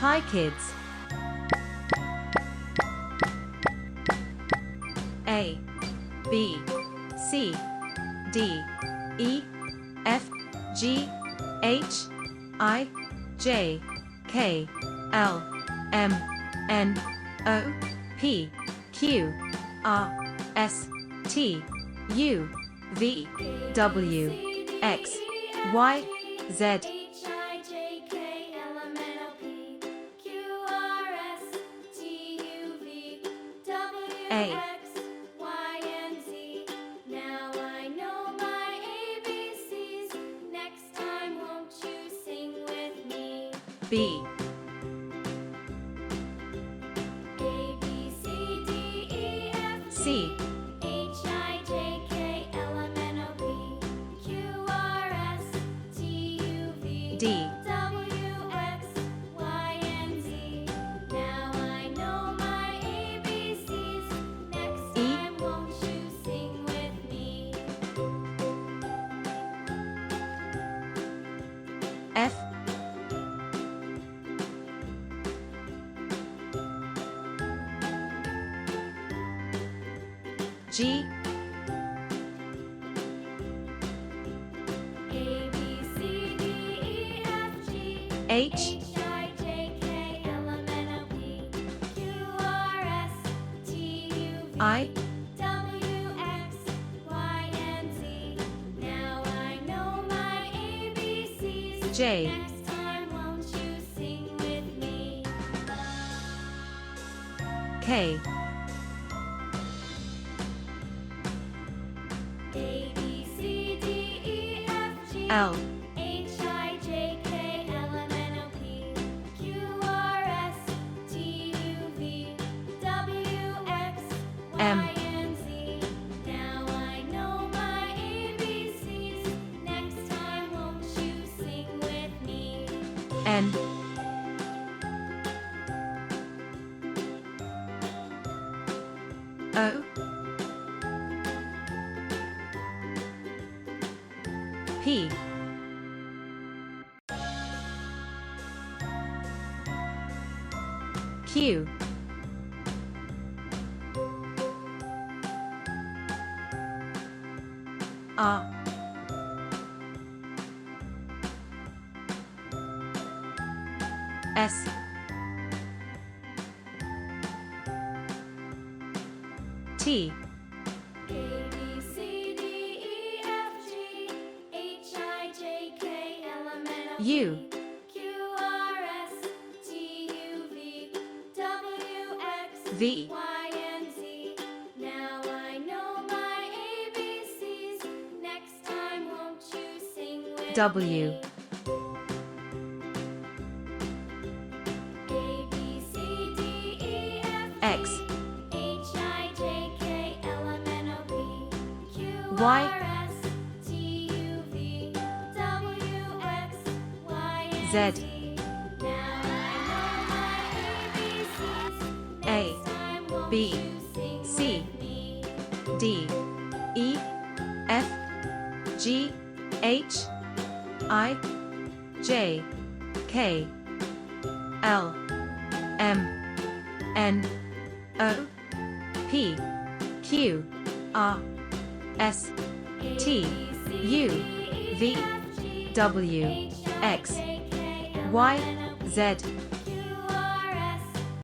Hi kids. A, B, C, D, E, F, G, H, I, J, K, L, M, N, O, P, Q, R, S, T, U, V, W, X, Y, Z. A, Now I know my ABCs. Next time, won't you sing with me? B, A, B, C, D, E, F, C, H, I, J, K, L, M, N, O, P, Q, R, S, T, U, V, D, W, X, Y, and Z. Now I know my ABCs. Next E, time, won't you sing with me? F, G, A, B, C, D, E, F, G, H, I, J, K, L, M, N, O, P, Q, R, S, T, U, V, I, W, X, Y, and Z. Now I know my ABCs. J, Next time, won't you sing with me? K, A, B, C, D, E, F, G, L, H, I, J, K, L, M, N, O, P, Q, R, S, T, U, V, W, X, M, Y, and Z. Now I know my ABCs. Next time, won't you sing with me? N, O, P, Q, R, S, T, A, B, C, D, E, F, G, H, I, J, K, L, M, N, O, P, U, Q, R, S, T, U, V, W, X, V, Y, and Z. Now I know my ABCs. Next time, won't you sing with W, me? A, B, C, D, E, F, X, H, I, J, K, L, M, N, O, P, Q, Y, R, S, T, U, V, W, X, Y, and Z, Z. Now I know my ABCs. A, Next time, won't B, you sing C, with me? D, E, F, G, H, I, J, K, L, M, N, O, P, Q, R, S, T, U, V, W, X, Y, Z.